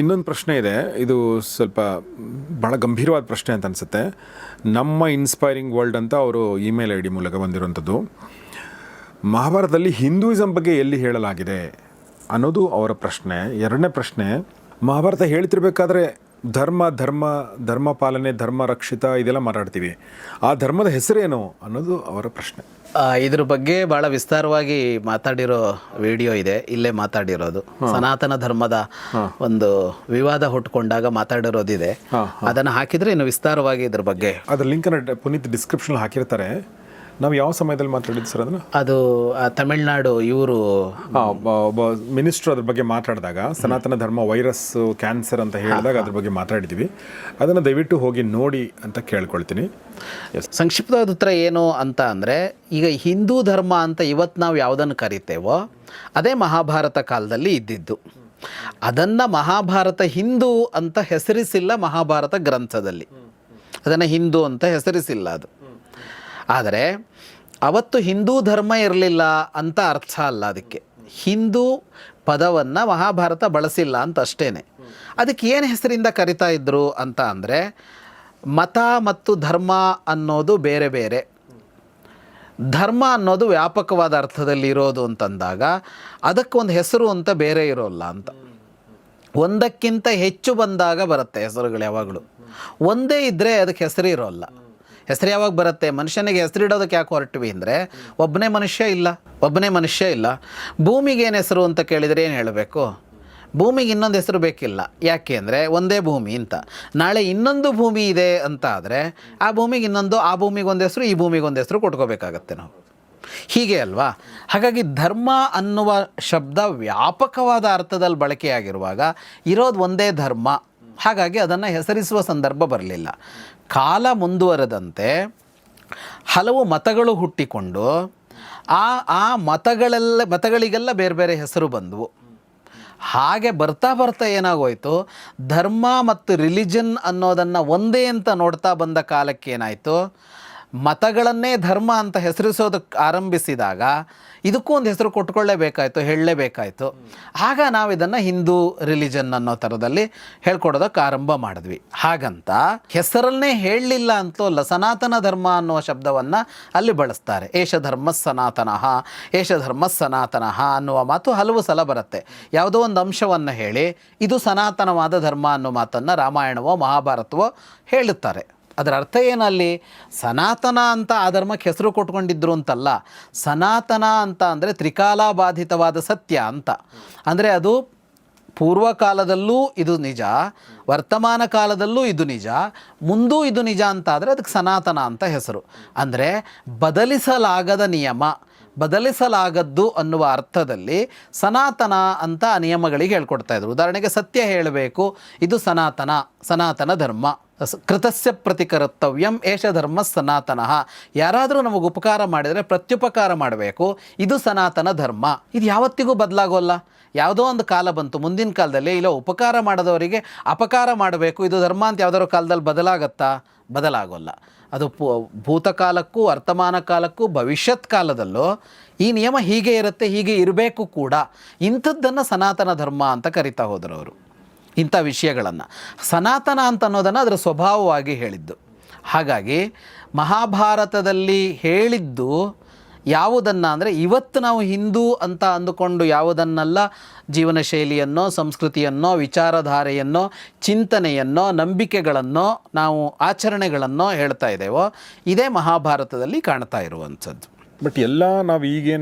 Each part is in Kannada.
ಇನ್ನೊಂದು ಪ್ರಶ್ನೆ ಇದೆ, ಇದು ಸ್ವಲ್ಪ ಭಾಳ ಗಂಭೀರವಾದ ಪ್ರಶ್ನೆ ಅಂತ ಅನಿಸುತ್ತೆ. ನಮ್ಮ ಇನ್ಸ್ಪೈರಿಂಗ್ ವರ್ಲ್ಡ್ ಅಂತ ಅವರು ಇಮೇಲ್ ಐ ಡಿ ಮೂಲಕ ಬಂದಿರುವಂಥದ್ದು. ಮಹಾಭಾರತದಲ್ಲಿ ಹಿಂದೂಯಿಸಮ್ ಬಗ್ಗೆ ಎಲ್ಲಿ ಹೇಳಲಾಗಿದೆ ಅನ್ನೋದು ಅವರ ಪ್ರಶ್ನೆ. ಎರಡನೇ ಪ್ರಶ್ನೆ, ಮಹಾಭಾರತ ಹೇಳ್ತಿರ್ಬೇಕಾದ್ರೆ ಧರ್ಮ ಪಾಲನೆ, ಧರ್ಮ ರಕ್ಷಿತ ಇದೆಲ್ಲ ಮಾತಾಡ್ತೀವಿ. ಆ ಧರ್ಮದ ಹೆಸರೇನು ಅನ್ನೋದು ಅವರ ಪ್ರಶ್ನೆ. ಇದ್ರ ಬಗ್ಗೆ ಭಾಳ ವಿಸ್ತಾರವಾಗಿ ಮಾತಾಡಿರೋ ವಿಡಿಯೋ ಇದೆ, ಇಲ್ಲೇ ಮಾತಾಡಿರೋದು. ಸನಾತನ ಧರ್ಮದ ಒಂದು ವಿವಾದ ಹುಟ್ಕೊಂಡಾಗ ಮಾತಾಡಿರೋದಿದೆ. ಅದನ್ನು ಹಾಕಿದರೆ ಇನ್ನು ವಿಸ್ತಾರವಾಗಿ ಇದ್ರ ಬಗ್ಗೆ ಅದ್ರ ಲಿಂಕನ್ನು ಪುನೀತ್ ಡಿಸ್ಕ್ರಿಪ್ಷನ್ ಹಾಕಿರ್ತಾರೆ. ನಾವು ಯಾವ ಸಮಯದಲ್ಲಿ ಮಾತಾಡಿದ್ದು ಸರ್ ಅದನ್ನು? ಅದು ತಮಿಳ್ನಾಡು ಇವರು ಒಬ್ಬ ಮಿನಿಸ್ಟ್ರು ಅದ್ರ ಬಗ್ಗೆ ಮಾತಾಡಿದಾಗ ಸನಾತನ ಧರ್ಮ ವೈರಸ್ ಕ್ಯಾನ್ಸರ್ ಅಂತ ಹೇಳಿದಾಗ ಅದ್ರ ಬಗ್ಗೆ ಮಾತಾಡಿದ್ದೀವಿ. ಅದನ್ನು ದಯವಿಟ್ಟು ಹೋಗಿ ನೋಡಿ ಅಂತ ಕೇಳ್ಕೊಳ್ತೀನಿ. ಸಂಕ್ಷಿಪ್ತವಾದ ಉತ್ತರ ಏನು ಅಂತ ಅಂದರೆ, ಈಗ ಹಿಂದೂ ಧರ್ಮ ಅಂತ ಇವತ್ತು ನಾವು ಯಾವುದನ್ನು ಕರಿತೇವೋ ಅದೇ ಮಹಾಭಾರತ ಕಾಲದಲ್ಲಿ ಇದ್ದಿದ್ದು. ಅದನ್ನು ಮಹಾಭಾರತ ಹಿಂದೂ ಅಂತ ಹೆಸರಿಸಿಲ್ಲ ಮಹಾಭಾರತ ಗ್ರಂಥದಲ್ಲಿ. ಅದನ್ನು ಹಿಂದೂ ಅಂತ ಹೆಸರಿಸಿಲ್ಲ ಅದು. ಆದರೆ ಅವತ್ತು ಹಿಂದೂ ಧರ್ಮ ಇರಲಿಲ್ಲ ಅಂತ ಅರ್ಥ ಅಲ್ಲ. ಅದಕ್ಕೆ ಹಿಂದೂ ಪದವನ್ನು ಮಹಾಭಾರತ ಬಳಸಿಲ್ಲ ಅಂತ ಅಷ್ಟೇ. ಅದಕ್ಕೆ ಏನು ಹೆಸರಿಂದ ಕರಿತಾ ಇದ್ರು ಅಂತ ಅಂದರೆ, ಮತ ಮತ್ತು ಧರ್ಮ ಅನ್ನೋದು ಬೇರೆ ಬೇರೆ. ಧರ್ಮ ಅನ್ನೋದು ವ್ಯಾಪಕವಾದ ಅರ್ಥದಲ್ಲಿ ಇರೋದು ಅಂತಂದಾಗ ಅದಕ್ಕೊಂದು ಹೆಸರು ಅಂತ ಬೇರೆ ಇರೋಲ್ಲ ಅಂತ. ಒಂದಕ್ಕಿಂತ ಹೆಚ್ಚು ಬಂದಾಗ ಬರುತ್ತೆ ಹೆಸರುಗಳು. ಯಾವಾಗಲೂ ಒಂದೇ ಇದ್ದರೆ ಅದಕ್ಕೆ ಹೆಸರು ಇರೋಲ್ಲ. ಹೆಸರು ಯಾವಾಗ ಬರುತ್ತೆ? ಮನುಷ್ಯನಿಗೆ ಹೆಸರಿಡೋದಕ್ಕೆ ಯಾಕೆ ಹೊರಟ್ವಿ ಅಂದರೆ, ಒಬ್ಬನೇ ಮನುಷ್ಯ ಇಲ್ಲ. ಭೂಮಿಗೆ ಏನು ಹೆಸರು ಅಂತ ಕೇಳಿದರೆ ಏನು ಹೇಳಬೇಕು? ಭೂಮಿಗೆ ಇನ್ನೊಂದು ಹೆಸರು ಬೇಕಿಲ್ಲ. ಯಾಕೆ ಅಂದರೆ ಒಂದೇ ಭೂಮಿ ಅಂತ. ನಾಳೆ ಇನ್ನೊಂದು ಭೂಮಿ ಇದೆ ಅಂತ ಆದರೆ ಆ ಭೂಮಿಗೆ ಇನ್ನೊಂದು, ಆ ಭೂಮಿಗೊಂದು ಹೆಸರು, ಈ ಭೂಮಿಗೊಂದು ಹೆಸರು ಕೊಟ್ಕೋಬೇಕಾಗತ್ತೆ ನಾವು. ಹೀಗೆ ಅಲ್ವಾ? ಹಾಗಾಗಿ ಧರ್ಮ ಅನ್ನುವ ಶಬ್ದ ವ್ಯಾಪಕವಾದ ಅರ್ಥದಲ್ಲಿ ಬಳಕೆಯಾಗಿರುವಾಗ ಇರೋದು ಒಂದೇ ಧರ್ಮ. ಹಾಗಾಗಿ ಅದನ್ನು ಹೆಸರಿಸುವ ಸಂದರ್ಭ ಬರಲಿಲ್ಲ. ಕಾಲ ಮುಂದುವರೆದಂತೆ ಹಲವು ಮತಗಳು ಹುಟ್ಟಿಕೊಂಡು ಆ ಮತಗಳಿಗೆಲ್ಲ ಬೇರೆ ಬೇರೆ ಹೆಸರು ಬಂದವು. ಹಾಗೆ ಬರ್ತಾ ಏನಾಗೋಯಿತು, ಧರ್ಮ ಮತ್ತು ರಿಲಿಜನ್ ಅನ್ನೋದನ್ನು ಒಂದೇ ಅಂತ ನೋಡ್ತಾ ಬಂದ ಕಾಲಕ್ಕೆ ಏನಾಯಿತು, ಮತಗಳನ್ನೇ ಧರ್ಮ ಅಂತ ಹೆಸರಿಸೋದಕ್ಕೆ ಆರಂಭಿಸಿದಾಗ ಇದಕ್ಕೂ ಒಂದು ಹೆಸರು ಕೊಟ್ಕೊಳ್ಳೇಬೇಕಾಯ್ತು, ಹೇಳಲೇಬೇಕಾಯ್ತು. ಆಗ ನಾವು ಇದನ್ನು ಹಿಂದೂ ರಿಲಿಜನ್ ಅನ್ನೋ ಥರದಲ್ಲಿ ಹೇಳ್ಕೊಡೋದಕ್ಕೆ ಆರಂಭ ಮಾಡಿದ್ವಿ. ಹಾಗಂತ ಹೆಸರನ್ನೇ ಹೇಳಲಿಲ್ಲ ಅಂತಲೂ ಸನಾತನ ಧರ್ಮ ಅನ್ನುವ ಶಬ್ದವನ್ನು ಅಲ್ಲಿ ಬಳಸ್ತಾರೆ. ಏಷ ಧರ್ಮ ಸನಾತನಃ ಅನ್ನುವ ಮಾತು ಹಲವು ಸಲ ಬರುತ್ತೆ. ಯಾವುದೋ ಒಂದು ಅಂಶವನ್ನು ಹೇಳಿ ಇದು ಸನಾತನವಾದ ಧರ್ಮ ಅನ್ನೋ ಮಾತನ್ನು ರಾಮಾಯಣವೋ ಮಹಾಭಾರತವೋ ಹೇಳುತ್ತಾರೆ. ಅದರ ಅರ್ಥ ಏನಲ್ಲಿ? ಸನಾತನ ಅಂತ ಆ ಧರ್ಮಕ್ಕೆ ಹೆಸರು ಕೊಟ್ಕೊಂಡಿದ್ರು ಅಂತಲ್ಲ. ಸನಾತನ ಅಂತ ಅಂದರೆ ತ್ರಿಕಾಲಾಬಾಧಿತವಾದ ಸತ್ಯ ಅಂತ. ಅಂದರೆ ಅದು ಪೂರ್ವಕಾಲದಲ್ಲೂ ಇದು ನಿಜ, ವರ್ತಮಾನ ಕಾಲದಲ್ಲೂ ಇದು ನಿಜ, ಮುಂದೂ ಇದು ನಿಜ ಅಂತ ಆದರೆ ಅದಕ್ಕೆ ಸನಾತನ ಅಂತ ಹೆಸರು. ಅಂದರೆ ಬದಲಿಸಲಾಗದ ನಿಯಮ, ಬದಲಿಸಲಾಗದ್ದು ಅನ್ನುವ ಅರ್ಥದಲ್ಲಿ ಸನಾತನ ಅಂತ ಆ ನಿಯಮಗಳಿಗೆ ಹೇಳ್ಕೊಡ್ತಾ ಇದ್ರು. ಉದಾಹರಣೆಗೆ ಸತ್ಯ ಹೇಳಬೇಕು, ಇದು ಸನಾತನ ಧರ್ಮ. ಕೃತಸ್ಯ ಪ್ರತಿಕರ್ತವ್ಯಂ ಏಷ ಧರ್ಮ ಸನಾತನಃ. ಯಾರಾದರೂ ನಮಗೆ ಉಪಕಾರ ಮಾಡಿದರೆ ಪ್ರತ್ಯುಪಕಾರ ಮಾಡಬೇಕು, ಇದು ಸನಾತನ ಧರ್ಮ. ಇದು ಯಾವತ್ತಿಗೂ ಬದಲಾಗೋಲ್ಲ. ಯಾವುದೋ ಒಂದು ಕಾಲ ಬಂತು, ಮುಂದಿನ ಕಾಲದಲ್ಲಿ ಇಲ್ಲ ಉಪಕಾರ ಮಾಡದವರಿಗೆ ಅಪಕಾರ ಮಾಡಬೇಕು, ಇದು ಧರ್ಮ ಅಂತ ಯಾವುದಾದ್ರು ಕಾಲದಲ್ಲಿ ಬದಲಾಗೋಲ್ಲ. ಅದು ಭೂತಕಾಲಕ್ಕೂ ವರ್ತಮಾನ ಕಾಲಕ್ಕೂ ಭವಿಷ್ಯತ್ ಕಾಲದಲ್ಲೂ ಈ ನಿಯಮ ಹೀಗೆ ಇರುತ್ತೆ, ಹೀಗೆ ಇರಬೇಕು ಕೂಡ. ಇಂಥದ್ದನ್ನು ಸನಾತನ ಧರ್ಮ ಅಂತ ಕರಿತಾ ಹೋದರು ಅವರು. ಇಂಥ ವಿಷಯಗಳನ್ನು ಸನಾತನ ಅಂತ ಅನ್ನೋದನ್ನು ಅದರ ಸ್ವಭಾವವಾಗಿ ಹೇಳಿದ್ದು. ಹಾಗಾಗಿ ಮಹಾಭಾರತದಲ್ಲಿ ಹೇಳಿದ್ದು ಯಾವುದನ್ನು ಅಂದರೆ, ಇವತ್ತು ನಾವು ಹಿಂದೂ ಅಂತ ಅಂದುಕೊಂಡು ಯಾವುದನ್ನೆಲ್ಲ ಜೀವನ ಶೈಲಿಯನ್ನೋ, ಸಂಸ್ಕೃತಿಯನ್ನೋ, ವಿಚಾರಧಾರೆಯನ್ನೋ, ಚಿಂತನೆಯನ್ನೋ, ನಂಬಿಕೆಗಳನ್ನೋ, ನಾವು ಆಚರಣೆಗಳನ್ನೋ ಹೇಳ್ತಾ ಇದ್ದೇವೋ ಇದೇ ಮಹಾಭಾರತದಲ್ಲಿ ಕಾಣ್ತಾ ಇರುವಂಥದ್ದು. ಬಟ್ ಎಲ್ಲ ನಾವು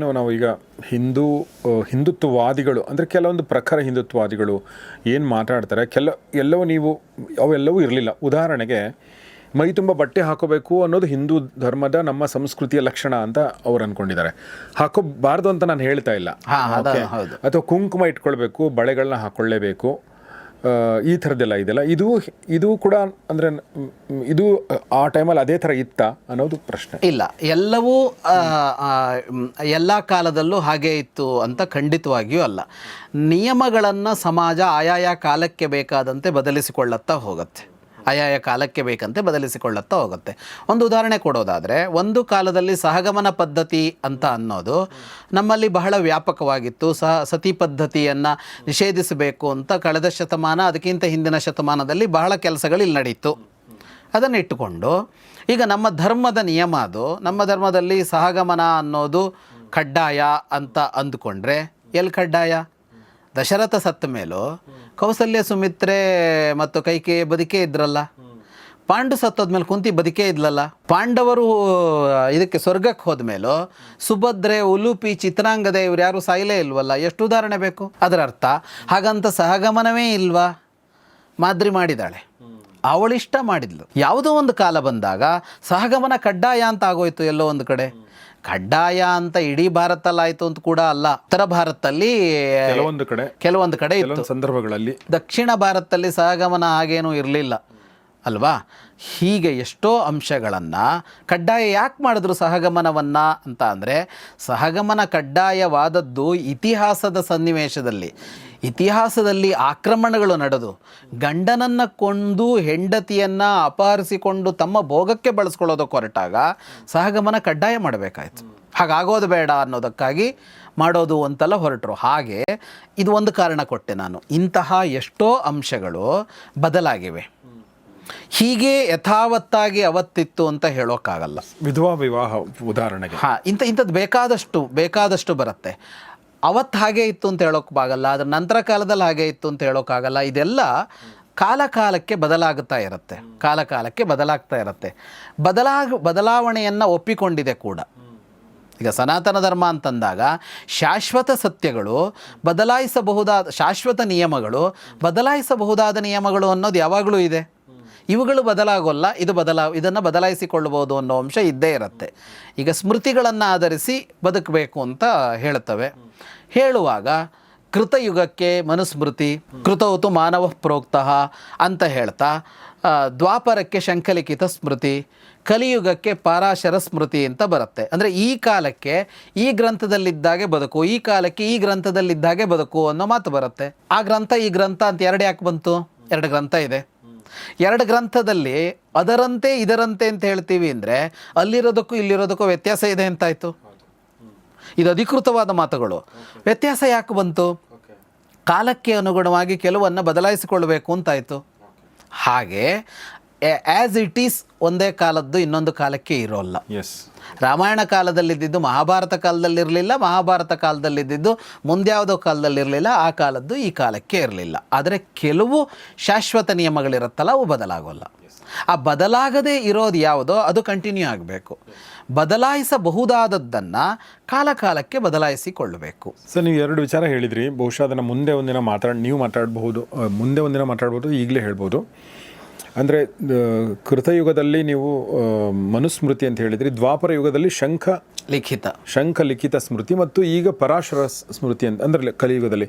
ಈಗ ಹಿಂದುತ್ವವಾದಿಗಳು ಅಂದರೆ ಕೆಲವೊಂದು ಪ್ರಖರ ಹಿಂದುತ್ವವಾದಿಗಳು ಏನು ಮಾತಾಡ್ತಾರೆ, ಅವೆಲ್ಲವೂ ಇರಲಿಲ್ಲ. ಉದಾಹರಣೆಗೆ ಮೈ ತುಂಬ ಬಟ್ಟೆ ಹಾಕೋಬೇಕು ಅನ್ನೋದು ಹಿಂದೂ ಧರ್ಮದ ನಮ್ಮ ಸಂಸ್ಕೃತಿಯ ಲಕ್ಷಣ ಅಂತ ಅವ್ರು ಅಂದ್ಕೊಂಡಿದ್ದಾರೆ. ಹಾಕೋಬಾರ್ದು ಅಂತ ನಾನು ಹೇಳ್ತಾ ಇಲ್ಲ. ಅಥವಾ ಕುಂಕುಮ ಇಟ್ಕೊಳ್ಬೇಕು, ಬಳೆಗಳನ್ನ ಹಾಕ್ಕೊಳ್ಳೇಬೇಕು, ಈ ಥರದ್ದೆಲ್ಲ ಇದೆಲ್ಲ ಇದು ಕೂಡ ಅಂದರೆ ಇದು ಆ ಟೈಮಲ್ಲಿ ಅದೇ ಥರ ಇತ್ತ ಅನ್ನೋದು ಪ್ರಶ್ನೆ. ಇಲ್ಲ, ಎಲ್ಲವೂ ಎಲ್ಲ ಕಾಲದಲ್ಲೂ ಹಾಗೇ ಇತ್ತು ಅಂತ ಖಂಡಿತವಾಗಿಯೂ ಅಲ್ಲ. ನಿಯಮಗಳನ್ನು ಸಮಾಜ ಆಯಾಯ ಕಾಲಕ್ಕೆ ಬೇಕಾದಂತೆ ಬದಲಿಸಿಕೊಳ್ಳುತ್ತಾ ಹೋಗುತ್ತೆ. ಆಯಾಯ ಕಾಲಕ್ಕೆ ಬೇಕಂತೆ ಬದಲಿಸಿಕೊಳ್ಳುತ್ತಾ ಹೋಗುತ್ತೆ. ಒಂದು ಉದಾಹರಣೆ ಕೊಡೋದಾದರೆ, ಒಂದು ಕಾಲದಲ್ಲಿ ಸಹಗಮನ ಪದ್ಧತಿ ಅಂತ ಅನ್ನೋದು ನಮ್ಮಲ್ಲಿ ಬಹಳ ವ್ಯಾಪಕವಾಗಿತ್ತು. ಸತಿ ಪದ್ಧತಿಯನ್ನು ನಿಷೇಧಿಸಬೇಕು ಅಂತ ಕಳೆದ ಶತಮಾನ, ಅದಕ್ಕಿಂತ ಹಿಂದಿನ ಶತಮಾನದಲ್ಲಿ ಬಹಳ ಕೆಲಸಗಳು ಇಲ್ಲಿ ನಡೀತು. ಅದನ್ನು ಇಟ್ಟುಕೊಂಡು ಈಗ ನಮ್ಮ ಧರ್ಮದ ನಿಯಮ ಅದು, ನಮ್ಮ ಧರ್ಮದಲ್ಲಿ ಸಹಗಮನ ಅನ್ನೋದು ಕಡ್ಡಾಯ ಅಂತ ಅಂದುಕೊಂಡ್ರೆ ಎಲ್ಲಿ ಕಡ್ಡಾಯ? ದಶರಥ ಸತ್ತ ಮೇಲೂ ಕೌಸಲ್ಯ, ಸುಮಿತ್ರೆ ಮತ್ತು ಕೈಕೇಯಿ ಬದುಕೇ ಇದ್ರಲ್ಲ. ಪಾಂಡು ಸತ್ತೋದ್ಮೇಲೆ ಕುಂತಿ ಬದುಕೇ ಇದ್ಲಲ್ಲ. ಪಾಂಡವರು ಇದಕ್ಕೆ ಸ್ವರ್ಗಕ್ಕೆ ಹೋದ್ಮೇಲೂ ಸುಭದ್ರೆ, ಉಲೂಪಿ, ಚಿತ್ರಾಂಗದೆ ಇವ್ರು ಯಾರು ಸಾಯಲೇ ಇಲ್ವಲ್ಲ. ಎಷ್ಟು ಉದಾಹರಣೆ ಬೇಕು? ಅದರ ಅರ್ಥ ಹಾಗಂತ ಸಹಗಮನವೇ ಇಲ್ವಾ? ಮಾದ್ರಿ ಮಾಡಿದಾಳೆ, ಅವಳಿಷ್ಟ ಮಾಡಿದ್ಲು. ಯಾವುದೋ ಒಂದು ಕಾಲ ಬಂದಾಗ ಸಹಗಮನ ಕಡ್ಡಾಯ ಅಂತ ಆಗೋಯ್ತು. ಎಲ್ಲೋ ಒಂದು ಕಡೆ ಕಡ್ಡಾಯ ಅಂತ ಇಡೀ ಭಾರತದಲ್ಲಾಯಿತು ಅಂತ ಕೂಡ ಅಲ್ಲ. ಉತ್ತರ ಭಾರತದಲ್ಲಿ ಕೆಲವೊಂದು ಕಡೆ ಇತ್ತು, ಸಂದರ್ಭಗಳಲ್ಲಿ. ದಕ್ಷಿಣ ಭಾರತದಲ್ಲಿ ಸಹಗಮನ ಹಾಗೇನೂ ಇರಲಿಲ್ಲ ಅಲ್ವಾ. ಹೀಗೆ ಎಷ್ಟೋ ಅಂಶಗಳನ್ನು ಕಡ್ಡಾಯ ಯಾಕೆ ಮಾಡಿದ್ರು ಸಹಗಮನವನ್ನು ಅಂತ ಅಂದರೆ, ಸಹಗಮನ ಕಡ್ಡಾಯವಾದದ್ದು ಇತಿಹಾಸದ ಸನ್ನಿವೇಶದಲ್ಲಿ, ಇತಿಹಾಸದಲ್ಲಿ ಆಕ್ರಮಣಗಳು ನಡೆದು ಗಂಡನನ್ನು ಕೊಂದು ಹೆಂಡತಿಯನ್ನು ಅಪಹರಿಸಿಕೊಂಡು ತಮ್ಮ ಭೋಗಕ್ಕೆ ಬಳಸ್ಕೊಳ್ಳೋದಕ್ಕೆ ಹೊರಟಾಗ ಸಹಗಮನ ಕಡ್ಡಾಯ ಮಾಡಬೇಕಾಯ್ತು. ಹಾಗಾಗೋದು ಬೇಡ ಅನ್ನೋದಕ್ಕಾಗಿ ಮಾಡೋದು ಅಂತೆಲ್ಲ ಹೊರಟರು. ಹಾಗೆ ಇದು ಒಂದು ಕಾರಣ ಕೊಟ್ಟೆ ನಾನು. ಇಂತಹ ಎಷ್ಟೋ ಅಂಶಗಳು ಬದಲಾಗಿವೆ. ಹೀಗೆ ಯಥಾವತ್ತಾಗಿ ಅವತ್ತಿತ್ತು ಅಂತ ಹೇಳೋಕ್ಕಾಗಲ್ಲ. ವಿಧವಾ ವಿವಾಹ ಉದಾಹರಣೆಗೆ ಇಂಥದ್ದು ಬೇಕಾದಷ್ಟು ಬರುತ್ತೆ. ಅವತ್ತು ಹಾಗೆ ಇತ್ತು ಅಂತ ಹೇಳೋಕ್ಕಾಗಲ್ಲ, ಅದ್ರ ನಂತರ ಕಾಲದಲ್ಲಿ ಹಾಗೆ ಇತ್ತು ಅಂತ ಹೇಳೋಕ್ಕಾಗಲ್ಲ. ಇದೆಲ್ಲ ಕಾಲಕ್ಕೆ ಬದಲಾಗ್ತಾ ಇರುತ್ತೆ. ಬದಲಾವಣೆಯನ್ನು ಒಪ್ಪಿಕೊಂಡಿದೆ ಕೂಡ. ಈಗ ಸನಾತನ ಧರ್ಮ ಅಂತಂದಾಗ ಶಾಶ್ವತ ಸತ್ಯಗಳು, ಶಾಶ್ವತ ನಿಯಮಗಳು, ಬದಲಾಯಿಸಬಹುದಾದ ನಿಯಮಗಳು ಅನ್ನೋದು ಯಾವಾಗಲೂ ಇದೆ. ಇವುಗಳು ಬದಲಾಗೋಲ್ಲ, ಇದನ್ನು ಬದಲಾಯಿಸಿಕೊಳ್ಳಬಹುದು ಅನ್ನೋ ಅಂಶ ಇದ್ದೇ ಇರುತ್ತೆ. ಈಗ ಸ್ಮೃತಿಗಳನ್ನು ಆಧರಿಸಿ ಬದುಕಬೇಕು ಅಂತ ಹೇಳ್ತವೆ. ಹೇಳುವಾಗ ಕೃತಯುಗಕ್ಕೆ ಮನುಸ್ಮೃತಿ, ಕೃತೌತು ಮಾನವ ಪ್ರೋಕ್ತಃ ಅಂತ ಹೇಳ್ತಾ, ದ್ವಾಪರಕ್ಕೆ ಶಂಖಲಿಖಿತ ಸ್ಮೃತಿ, ಕಲಿಯುಗಕ್ಕೆ ಪಾರಾಶರ ಸ್ಮೃತಿ ಅಂತ ಬರುತ್ತೆ. ಅಂದರೆ ಈ ಕಾಲಕ್ಕೆ ಈ ಗ್ರಂಥದಲ್ಲಿದ್ದಾಗೆ ಬದುಕು, ಈ ಕಾಲಕ್ಕೆ ಈ ಗ್ರಂಥದಲ್ಲಿದ್ದಾಗೆ ಬದುಕು ಅನ್ನೋ ಮಾತು ಬರುತ್ತೆ. ಆ ಗ್ರಂಥ ಈ ಗ್ರಂಥ ಅಂತ ಎರಡು ಯಾಕೆ ಬಂತು? ಎರಡು ಗ್ರಂಥ ಇದೆ. ಎರಡು ಗ್ರಂಥದಲ್ಲಿ ಅದರಂತೆ ಇದರಂತೆ ಅಂತ ಹೇಳ್ತೀವಿ ಅಂದರೆ ಅಲ್ಲಿರೋದಕ್ಕೂ ಇಲ್ಲಿರೋದಕ್ಕೂ ವ್ಯತ್ಯಾಸ ಇದೆ ಅಂತಾಯಿತು. ಇದು ಅಧಿಕೃತವಾದ ಮಾತುಗಳು. ವ್ಯತ್ಯಾಸ ಯಾಕೆ ಬಂತು? ಕಾಲಕ್ಕೆ ಅನುಗುಣವಾಗಿ ಕೆಲವನ್ನು ಬದಲಾಯಿಸಿಕೊಳ್ಬೇಕು ಅಂತಾಯಿತು. ಹಾಗೆ ಆ್ಯಸ್ ಇಟ್ ಈಸ್ ಒಂದೇ ಕಾಲದ್ದು ಇನ್ನೊಂದು ಕಾಲಕ್ಕೆ ಇರೋಲ್ಲ. ರಾಮಾಯಣ ಕಾಲದಲ್ಲಿದ್ದು ಮಹಾಭಾರತ ಕಾಲದಲ್ಲಿರಲಿಲ್ಲ, ಮಹಾಭಾರತ ಕಾಲದಲ್ಲಿದ್ದು ಮುಂದ್ಯಾವುದೋ ಕಾಲದಲ್ಲಿರಲಿಲ್ಲ, ಆ ಕಾಲದ್ದು ಈ ಕಾಲಕ್ಕೆ ಇರಲಿಲ್ಲ. ಆದರೆ ಕೆಲವು ಶಾಶ್ವತ ನಿಯಮಗಳಿರುತ್ತಲ್ಲ, ಅವು ಬದಲಾಗೋಲ್ಲ. ಆ ಬದಲಾಗದೇ ಇರೋದು ಯಾವುದೋ ಅದು ಕಂಟಿನ್ಯೂ ಆಗಬೇಕು. ಬದಲಾಯಿಸಬಹುದಾದದ್ದನ್ನು ಕಾಲಕ್ಕೆ ಬದಲಾಯಿಸಿಕೊಳ್ಳಬೇಕು. ಸರ್, ನೀವು ಎರಡು ವಿಚಾರ ಹೇಳಿದ್ರಿ. ಬಹುಶಃ ಅದನ್ನು ಮುಂದೆ ಒಂದಿನ ಮಾತಾಡ್ಬೋದು, ಈಗಲೇ ಹೇಳ್ಬೋದು. ಅಂದರೆ ಕೃತಯುಗದಲ್ಲಿ ನೀವು ಮನುಸ್ಮೃತಿ ಅಂತ ಹೇಳಿದ್ರಿ, ದ್ವಾಪರ ಯುಗದಲ್ಲಿ ಶಂಖ ಲಿಖಿತ ಸ್ಮೃತಿ, ಮತ್ತು ಈಗ ಪರಾಶರ ಸ್ಮೃತಿ ಅಂತ ಅಂದರೆ ಕಲಿಯುಗದಲ್ಲಿ.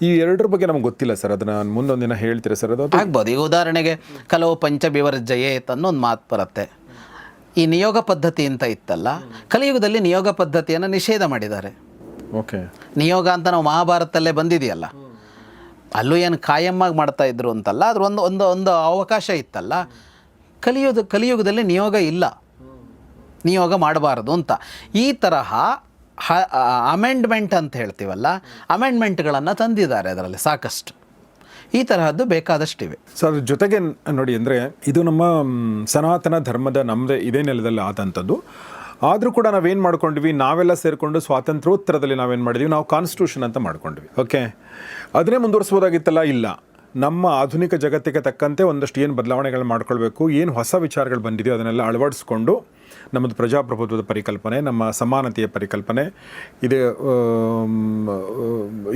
ಈ ಎರಡರ ಬಗ್ಗೆ ನಮ್ಗೆ ಗೊತ್ತಿಲ್ಲ ಸರ್, ಅದನ್ನು ಮುಂದೊಂದಿನ ಹೇಳ್ತೀರಾ ಸರ್? ಅದು ಆಗ್ಬೋದು. ಈಗ ಉದಾಹರಣೆಗೆ ಕಲವು ಪಂಚಬಿವರ್ಜಯೇತ್ ಅನ್ನೋ ಒಂದು ಮಾತು ಬರುತ್ತೆ. ಈ ನಿಯೋಗ ಪದ್ಧತಿ ಅಂತ ಇತ್ತಲ್ಲ, ಕಲಿಯುಗದಲ್ಲಿ ನಿಯೋಗ ಪದ್ಧತಿಯನ್ನು ನಿಷೇಧ ಮಾಡಿದ್ದಾರೆ. ಓಕೆ, ನಿಯೋಗ ಅಂತ ನಾವು ಮಹಾಭಾರತದಲ್ಲೇ ಬಂದಿದೆಯಲ್ಲ, ಅಲ್ಲೂ ಏನು ಕಾಯಮ್ಮಾಗಿ ಮಾಡ್ತಾ ಇದ್ರು ಅಂತಲ್ಲ, ಅದ್ರ ಒಂದು ಅವಕಾಶ ಇತ್ತಲ್ಲ. ಕಲಿಯುಗದಲ್ಲಿ ನಿಯೋಗ ಇಲ್ಲ, ನಿಯೋಗ ಮಾಡಬಾರದು ಅಂತ. ಈ ತರಹ ಅಮೆಂಡ್ಮೆಂಟ್ ಅಂತ ಹೇಳ್ತೀವಲ್ಲ, ಅಮೆಂಡ್ಮೆಂಟ್ಗಳನ್ನು ತಂದಿದ್ದಾರೆ ಅದರಲ್ಲಿ ಸಾಕಷ್ಟು. ಈ ತರಹದ್ದು ಬೇಕಾದಷ್ಟಿವೆ ಸರ್. ಜೊತೆಗೆ ನೋಡಿ, ಅಂದರೆ ಇದು ನಮ್ಮ ಸನಾತನ ಧರ್ಮದ ನಮ್ಮದೇ ಇದೇ ನೆಲದಲ್ಲಿ ಆದಂಥದ್ದು. ಆದರೂ ಕೂಡ ನಾವೇನು ಮಾಡ್ಕೊಂಡ್ವಿ, ನಾವೆಲ್ಲ ಸೇರಿಕೊಂಡು ಸ್ವಾತಂತ್ರ್ಯೋತ್ತರದಲ್ಲಿ ನಾವೇನು ಮಾಡಿದ್ವಿ, ನಾವು ಕಾನ್ಸ್ಟಿಟ್ಯೂಷನ್ ಅಂತ ಮಾಡ್ಕೊಂಡ್ವಿ. ಓಕೆ, ಅದನ್ನೇ ಮುಂದುವರಿಸ್ಬೋದಾಗಿತ್ತಲ್ಲ? ಇಲ್ಲ. ನಮ್ಮ ಆಧುನಿಕ ಜಗತ್ತಿಗೆ ತಕ್ಕಂತೆ ಒಂದಷ್ಟು ಏನು ಬದಲಾವಣೆಗಳು ಮಾಡ್ಕೊಳ್ಬೇಕು, ಏನು ಹೊಸ ವಿಚಾರಗಳು ಬಂದಿದೆಯೋ ಅದನ್ನೆಲ್ಲ ಅಳವಡಿಸ್ಕೊಂಡು ನಮ್ಮದು ಪ್ರಜಾಪ್ರಭುತ್ವದ ಪರಿಕಲ್ಪನೆ, ನಮ್ಮ ಸಮಾನತೆಯ ಪರಿಕಲ್ಪನೆ, ಇದು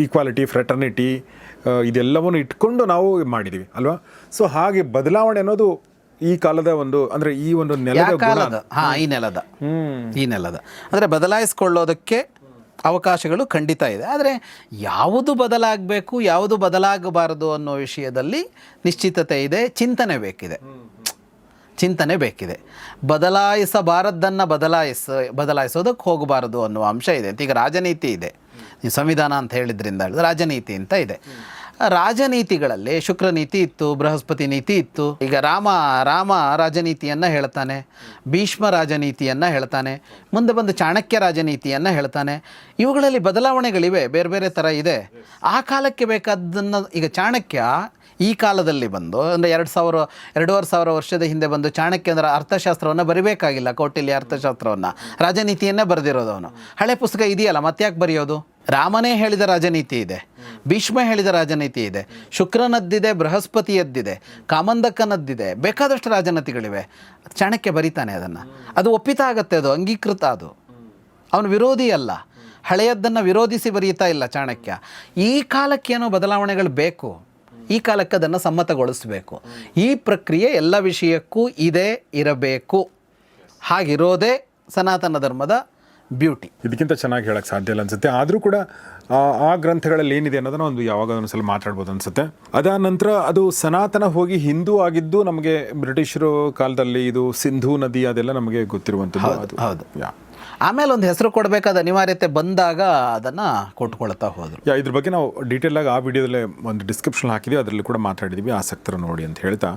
ಈಕ್ವಾಲಿಟಿ, ಫ್ರೆಟರ್ನಿಟಿ, ಇದೆಲ್ಲವನ್ನು ಇಟ್ಕೊಂಡು ನಾವು ಮಾಡಿದ್ದೀವಿ ಅಲ್ವಾ? ಸೊ ಹಾಗೆ ಬದಲಾವಣೆ ಅನ್ನೋದು ಈ ಕಾಲದ ಒಂದು, ಅಂದರೆ ಈ ಒಂದು ನೆಲದ ಈ ನೆಲದ ಅಂದರೆ ಬದಲಾಯಿಸ್ಕೊಳ್ಳೋದಕ್ಕೆ ಅವಕಾಶಗಳು ಖಂಡಿತ ಇದೆ. ಆದರೆ ಯಾವುದು ಬದಲಾಗಬೇಕು, ಯಾವುದು ಬದಲಾಗಬಾರದು ಅನ್ನೋ ವಿಷಯದಲ್ಲಿ ನಿಶ್ಚಿತತೆ ಇದೆ, ಚಿಂತನೆ ಬೇಕಿದೆ. ಬದಲಾಯಿಸಬಾರದ್ದನ್ನು ಬದಲಾಯಿಸೋದಕ್ಕೆ ಹೋಗಬಾರದು ಅನ್ನುವ ಅಂಶ ಇದೆ. ಈಗ ರಾಜನೀತಿ ಇದೆ, ನೀವು ಸಂವಿಧಾನ ಅಂತ ಹೇಳಿದ್ರಿಂದ ರಾಜನೀತಿ ಅಂತ ಇದೆ. ರಾಜನೀತಿಗಳಲ್ಲಿ ಶುಕ್ರ ನೀತಿ ಇತ್ತು, ಬೃಹಸ್ಪತಿ ನೀತಿ ಇತ್ತು. ಈಗ ರಾಮ ರಾಜನೀತಿಯನ್ನು ಹೇಳ್ತಾನೆ, ಭೀಷ್ಮ ರಾಜನೀತಿಯನ್ನು ಹೇಳ್ತಾನೆ, ಮುಂದೆ ಬಂದು ಚಾಣಕ್ಯ ರಾಜನೀತಿಯನ್ನು ಹೇಳ್ತಾನೆ. ಇವುಗಳಲ್ಲಿ ಬದಲಾವಣೆಗಳಿವೆ, ಬೇರೆ ಬೇರೆ ಥರ ಇದೆ. ಆ ಕಾಲಕ್ಕೆ ಬೇಕಾದ್ದನ್ನು ಈಗ ಚಾಣಕ್ಯ ಈ ಕಾಲದಲ್ಲಿ ಬಂದು ಅಂದರೆ 2,500 ವರ್ಷದ ಹಿಂದೆ ಬಂದು ಚಾಣಕ್ಯ ಅಂದರೆ ಅರ್ಥಶಾಸ್ತ್ರವನ್ನು ಬರಿಬೇಕಾಗಿಲ್ಲ, ಕೌಟಿಲ್ಯ ಅರ್ಥಶಾಸ್ತ್ರವನ್ನು, ರಾಜನೀತಿಯನ್ನೇ ಬರೆದಿರೋದು ಅವನು. ಹಳೆ ಪುಸ್ತಕ ಇದೆಯಲ್ಲ, ಮತ್ತ್ಯಾಕೆ ಬರೆಯೋದು? ರಾಮನೇ ಹೇಳಿದ ರಾಜನೀತಿ ಇದೆ, ಭೀಷ್ಮ ಹೇಳಿದ ರಾಜನೀತಿ ಇದೆ, ಶುಕ್ರನದ್ದಿದೆ, ಬೃಹಸ್ಪತಿಯದ್ದಿದೆ, ಕಾಮಂದಕನದ್ದಿದೆ, ಬೇಕಾದಷ್ಟು ರಾಜನೀತಿಗಳಿವೆ. ಚಾಣಕ್ಯ ಬರೀತಾನೆ ಅದನ್ನು. ಅದು ಒಪ್ಪಿತ ಆಗತ್ತೆ, ಅದು ಅಂಗೀಕೃತ. ಅದು ಅವನು ವಿರೋಧಿ ಅಲ್ಲ, ಹಳೆಯದ್ದನ್ನು ವಿರೋಧಿಸಿ ಬರೀತಾ ಇಲ್ಲ ಚಾಣಕ್ಯ. ಈ ಕಾಲಕ್ಕೇನೋ ಬದಲಾವಣೆಗಳು ಬೇಕು, ಈ ಕಾಲಕ್ಕೆ ಅದನ್ನು ಸಮ್ಮತಗೊಳಿಸಬೇಕು. ಈ ಪ್ರಕ್ರಿಯೆ ಎಲ್ಲ ವಿಷಯಕ್ಕೂ ಇರಬೇಕು. ಹಾಗಿರೋದೇ ಸನಾತನ ಧರ್ಮದ ಬ್ಯೂಟಿ. ಇದಕ್ಕಿಂತ ಚೆನ್ನಾಗಿ ಹೇಳಕ್ಕೆ ಸಾಧ್ಯ ಇಲ್ಲ ಅನ್ಸುತ್ತೆ. ಆದರೂ ಕೂಡ ಆ ಗ್ರಂಥಗಳಲ್ಲಿ ಏನಿದೆ ಅನ್ನೋದನ್ನ ಯಾವಾಗ ಒಂದ್ಸಲ ಮಾತಾಡ್ಬೋದು ಅನ್ಸುತ್ತೆ. ಅದಾದ ನಂತರ ಅದು ಸನಾತನ ಹೋಗಿ ಹಿಂದೂ ಆಗಿದ್ದು ನಮಗೆ ಬ್ರಿಟಿಷರು ಕಾಲದಲ್ಲಿ ಇದು ಸಿಂಧೂ ನದಿ ಅದೆಲ್ಲ ನಮಗೆ ಗೊತ್ತಿರುವಂಥದ್ದು. ಹೌದು. ಆಮೇಲೆ ಒಂದು ಹೆಸರು ಕೊಡಬೇಕಾದ ಅನಿವಾರ್ಯತೆ ಬಂದಾಗ ಅದನ್ನು ಕೊಟ್ಕೊಳ್ತಾ ಹೋದರು. ಇದ್ರ ಬಗ್ಗೆ ನಾವು ಡೀಟೇಲ್ ಆಗಿ ಆ ವಿಡಿಯೋದಲ್ಲೇ ಒಂದು ಡಿಸ್ಕ್ರಿಪ್ಷನ್ ಹಾಕಿದ್ವಿ, ಅದರಲ್ಲಿ ಕೂಡ ಮಾತಾಡಿದ್ವಿ, ಆಸಕ್ತರು ನೋಡಿ ಅಂತ ಹೇಳ್ತಾ